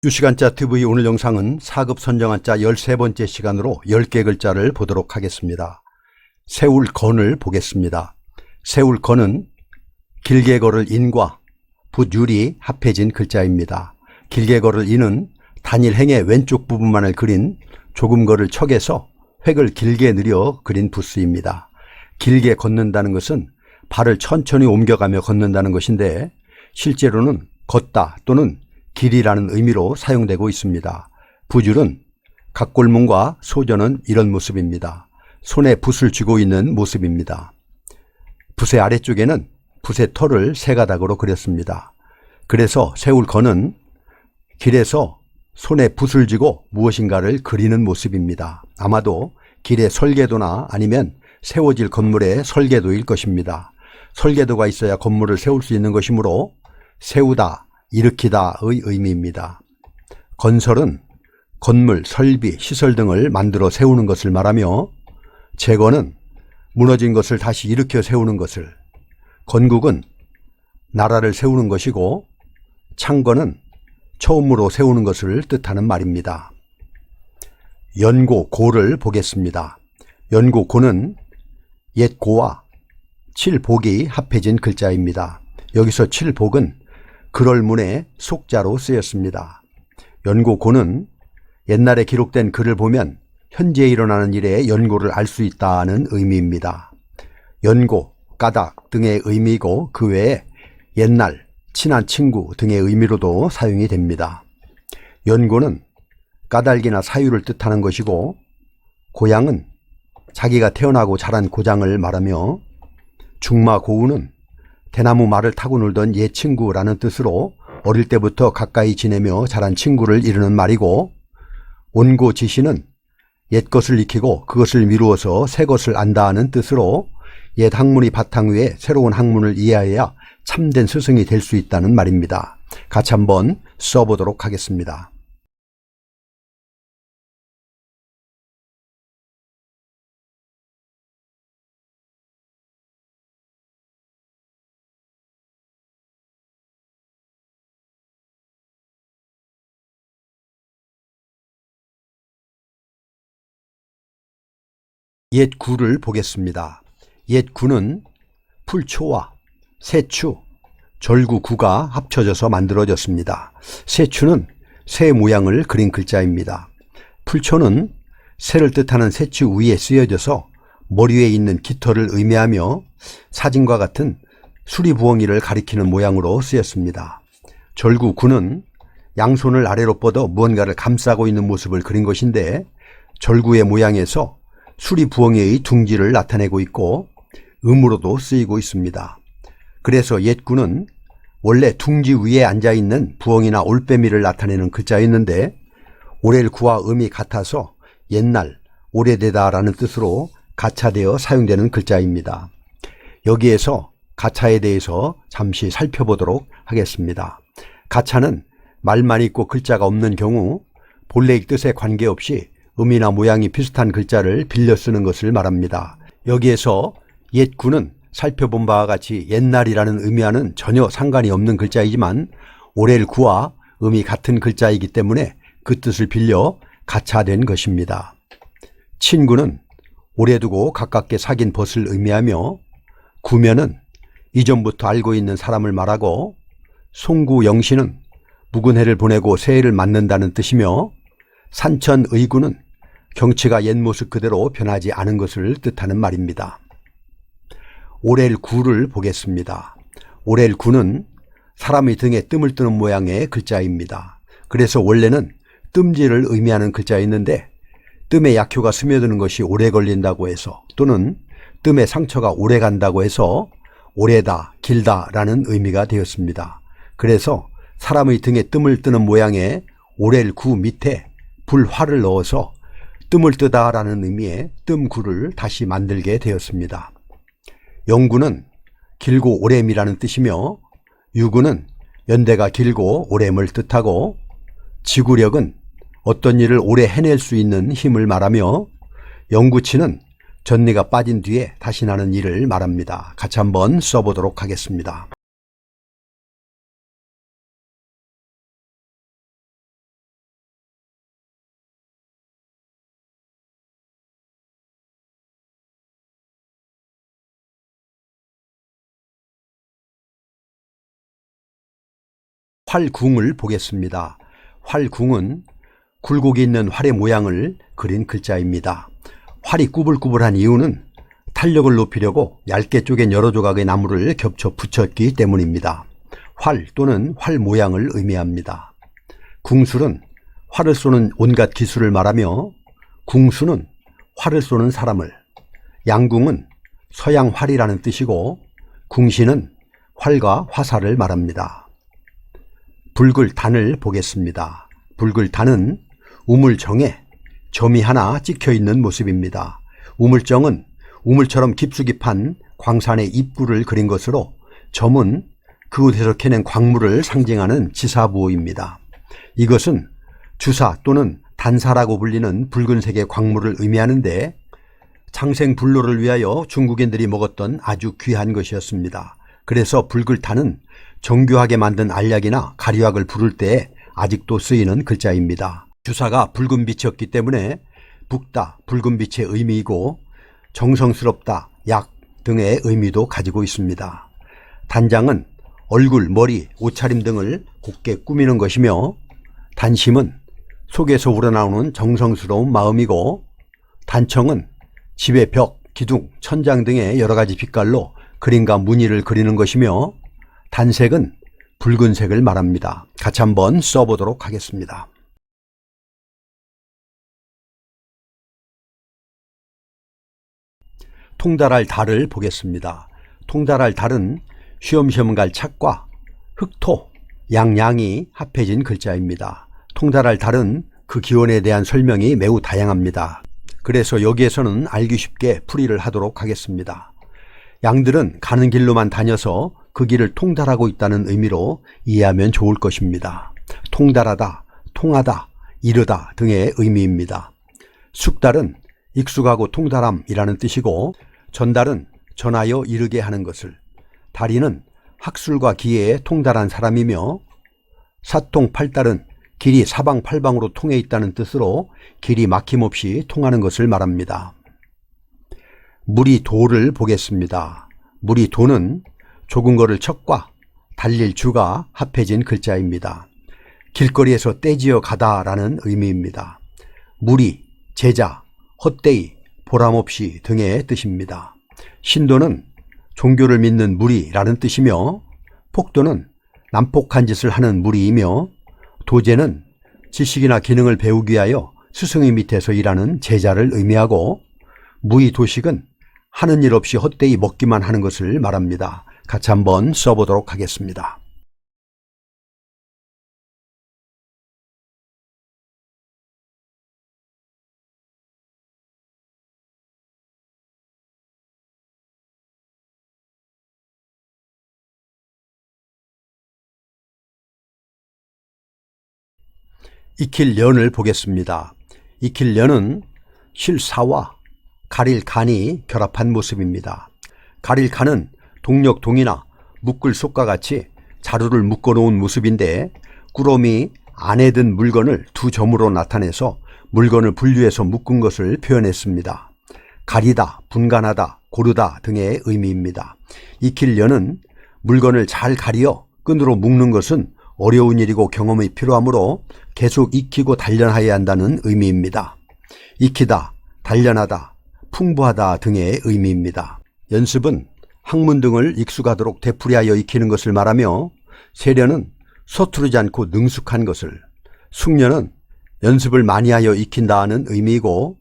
유시간자 TV 오늘 영상은 4급 선정한자 13번째 시간으로 10개 글자를 보도록 하겠습니다. 세울 건을 보겠습니다. 세울 건은 길게 걸을 인과 붓율이 합해진 글자입니다. 길게 걸을 인은 단일 행의 왼쪽 부분만을 그린 조금 걸을 척에서 획을 길게 늘여 그린 붓수입니다. 길게 걷는다는 것은 발을 천천히 옮겨가며 걷는다는 것인데 실제로는 걷다 또는 길이라는 의미로 사용되고 있습니다. 붓율은 각골문과 소전은 이런 모습입니다. 손에 붓을 쥐고 있는 모습입니다. 붓의 아래쪽에는 붓의 털을 세 가닥으로 그렸습니다. 그래서 세울 건은 길에서 손에 붓을 쥐고 무엇인가를 그리는 모습입니다. 아마도 길의 설계도나 아니면 세워질 건물의 설계도일 것입니다. 설계도가 있어야 건물을 세울 수 있는 것이므로 세우다, 일으키다의 의미입니다. 건설은 건물, 설비, 시설 등을 만들어 세우는 것을 말하며 재건은 무너진 것을 다시 일으켜 세우는 것을, 건국은 나라를 세우는 것이고 창건은 처음으로 세우는 것을 뜻하는 말입니다. 연고, 고를 보겠습니다. 연고, 고는 옛 고와 칠복이 합해진 글자입니다. 여기서 칠복은 글얼문의 속자로 쓰였습니다. 연고, 고는 옛날에 기록된 글을 보면 현재 일어나는 일의 연고를 알 수 있다는 의미입니다. 연고, 까닭 등의 의미이고 그 외에 옛날, 친한 친구 등의 의미로도 사용이 됩니다. 연고는 까닭이나 사유를 뜻하는 것이고 고향은 자기가 태어나고 자란 고장을 말하며 중마고우는 대나무 말을 타고 놀던 옛 친구라는 뜻으로 어릴 때부터 가까이 지내며 자란 친구를 이르는 말이고 온고지시는 옛 것을 익히고 그것을 미루어서 새 것을 안다는 뜻으로 옛 학문이 바탕 위에 새로운 학문을 이해해야 참된 스승이 될 수 있다는 말입니다. 같이 한번 써보도록 하겠습니다. 옛 구를 보겠습니다. 옛 구는 풀초와 새추, 절구구가 합쳐져서 만들어졌습니다. 새추는 새 모양을 그린 글자입니다. 풀초는 새를 뜻하는 새추 위에 쓰여져서 머리에 있는 깃털을 의미하며 사진과 같은 수리부엉이를 가리키는 모양으로 쓰였습니다. 절구구는 양손을 아래로 뻗어 무언가를 감싸고 있는 모습을 그린 것인데 절구의 모양에서 수리부엉이의 둥지를 나타내고 있고 음으로도 쓰이고 있습니다. 그래서 옛구는 원래 둥지 위에 앉아있는 부엉이나 올빼미를 나타내는 글자였는데 오렐구와 음이 같아서 옛날, 오래되다 라는 뜻으로 가차되어 사용되는 글자입니다. 여기에서 가차에 대해서 잠시 살펴보도록 하겠습니다. 가차는 말만 있고 글자가 없는 경우 본래의 뜻에 관계없이 음이나 모양이 비슷한 글자를 빌려 쓰는 것을 말합니다. 여기에서 옛구는 살펴본 바와 같이 옛날이라는 의미와는 전혀 상관이 없는 글자이지만 오렐구와 음이 같은 글자이기 때문에 그 뜻을 빌려 가차된 것입니다. 친구는 오래 두고 가깝게 사귄 벗을 의미하며 구면은 이전부터 알고 있는 사람을 말하고 송구영시는 묵은 해를 보내고 새해를 맞는다는 뜻이며 산천의구는 경치가 옛 모습 그대로 변하지 않은 것을 뜻하는 말입니다. 오렐구를 보겠습니다. 오렐구는 사람의 등에 뜸을 뜨는 모양의 글자입니다. 그래서 원래는 뜸질을 의미하는 글자였는데 뜸에 약효가 스며드는 것이 오래 걸린다고 해서 또는 뜸에 상처가 오래 간다고 해서 오래다, 길다 라는 의미가 되었습니다. 그래서 사람의 등에 뜸을 뜨는 모양의 오렐구 밑에 불화를 넣어서 뜸을 뜨다 라는 의미의 뜸구를 다시 만들게 되었습니다. 영구는 길고 오래미라는 뜻이며 유구는 연대가 길고 오래임을 뜻하고 지구력은 어떤 일을 오래 해낼 수 있는 힘을 말하며 영구치는 전리가 빠진 뒤에 다시 나는 일을 말합니다. 같이 한번 써보도록 하겠습니다. 활궁을 보겠습니다. 활궁은 굴곡이 있는 활의 모양을 그린 글자입니다. 활이 꾸불꾸불한 이유는 탄력을 높이려고 얇게 쪼갠 여러 조각의 나무를 겹쳐 붙였기 때문입니다. 활 또는 활 모양을 의미합니다. 궁술은 활을 쏘는 온갖 기술을 말하며 궁수는 활을 쏘는 사람을, 양궁은 서양 활이라는 뜻이고 궁시는 활과 화살을 말합니다. 붉을단을 보겠습니다. 붉을단은 우물정에 점이 하나 찍혀 있는 모습입니다. 우물정은 우물처럼 깊숙이 판 광산의 입구를 그린 것으로 점은 그곳에서 캐낸 광물을 상징하는 지사부호입니다. 이것은 주사 또는 단사라고 불리는 붉은색의 광물을 의미하는데 장생불로를 위하여 중국인들이 먹었던 아주 귀한 것이었습니다. 그래서 붉을탄은 정교하게 만든 알약이나 가리약을 부를 때 아직도 쓰이는 글자입니다. 주사가 붉은 빛이었기 때문에 붉다, 붉은 빛의 의미이고 정성스럽다, 약 등의 의미도 가지고 있습니다. 단장은 얼굴, 머리, 옷차림 등을 곱게 꾸미는 것이며 단심은 속에서 우러나오는 정성스러운 마음이고 단청은 집의 벽, 기둥, 천장 등의 여러 가지 빛깔로 그림과 무늬를 그리는 것이며 단색은 붉은색을 말합니다. 같이 한번 써보도록 하겠습니다. 통달할 달을 보겠습니다. 통달할 달은 쉬엄쉬엄 갈 착과 흑토, 양양이 합해진 글자입니다. 통달할 달은 그 기원에 대한 설명이 매우 다양합니다. 그래서 여기에서는 알기 쉽게 풀이를 하도록 하겠습니다. 양들은 가는 길로만 다녀서 그 길을 통달하고 있다는 의미로 이해하면 좋을 것입니다. 통달하다, 통하다, 이르다 등의 의미입니다. 숙달은 익숙하고 통달함이라는 뜻이고 전달은 전하여 이르게 하는 것을, 달인은 학술과 기회에 통달한 사람이며 사통팔달은 길이 사방팔방으로 통해 있다는 뜻으로 길이 막힘없이 통하는 것을 말합니다. 무리도를 보겠습니다. 무리도는 좁은 거를 척과 달릴 주가 합해진 글자입니다. 길거리에서 떼지어 가다라는 의미입니다. 무리, 제자, 헛되이, 보람없이 등의 뜻입니다. 신도는 종교를 믿는 무리라는 뜻이며 폭도는 난폭한 짓을 하는 무리이며 도제는 지식이나 기능을 배우기 위하여 스승의 밑에서 일하는 제자를 의미하고 무의도식은 하는 일 없이 헛되이 먹기만 하는 것을 말합니다. 같이 한번 써보도록 하겠습니다. 익힐련을 보겠습니다. 익힐련은 실사와 가릴 간이 결합한 모습입니다. 가릴 간은 동력동이나 묶을 속과 같이 자루를 묶어 놓은 모습인데 꾸러미 안에 든 물건을 두 점으로 나타내서 물건을 분류해서 묶은 것을 표현했습니다. 가리다, 분간하다, 고르다 등의 의미입니다. 익힐련은 물건을 잘 가리어 끈으로 묶는 것은 어려운 일이고 경험이 필요하므로 계속 익히고 단련하여야 한다는 의미입니다. 익히다, 단련하다, 풍부하다 등의 의미입니다. 연습은 학문 등을 익숙하도록 되풀이하여 익히는 것을 말하며 세련은 서투르지 않고 능숙한 것을, 숙련은 연습을 많이 하여 익힌다는 의미이고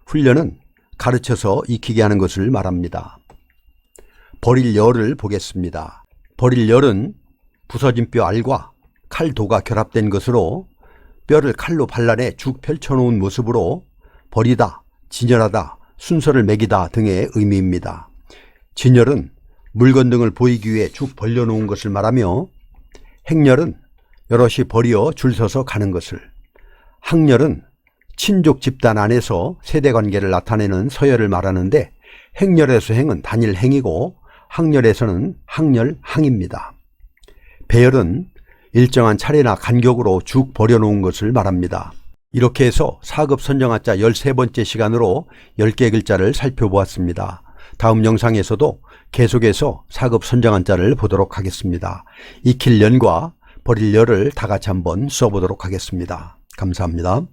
훈련은 가르쳐서 익히게 하는 것을 말합니다. 버릴 열을 보겠습니다. 버릴 열은 부서진 뼈 알과 칼도가 결합된 것으로 뼈를 칼로 발라내 죽 펼쳐놓은 모습으로 버리다, 진열하다, 순서를 매기다 등의 의미입니다. 진열은 물건 등을 보이기 위해 쭉 벌려놓은 것을 말하며 행렬은 여럿이 버리어 줄 서서 가는 것을, 학렬은 친족 집단 안에서 세대관계를 나타내는 서열을 말하는데 행렬에서 행은 단일 행이고 학렬에서는 학렬 항입니다. 배열은 일정한 차례나 간격으로 쭉 버려놓은 것을 말합니다. 이렇게 해서 4급 선정한자 13번째 시간으로 10개 글자를 살펴보았습니다. 다음 영상에서도 계속해서 4급 선정한자를 보도록 하겠습니다. 익힐련과 버릴 열을 다 같이 한번 써보도록 하겠습니다. 감사합니다.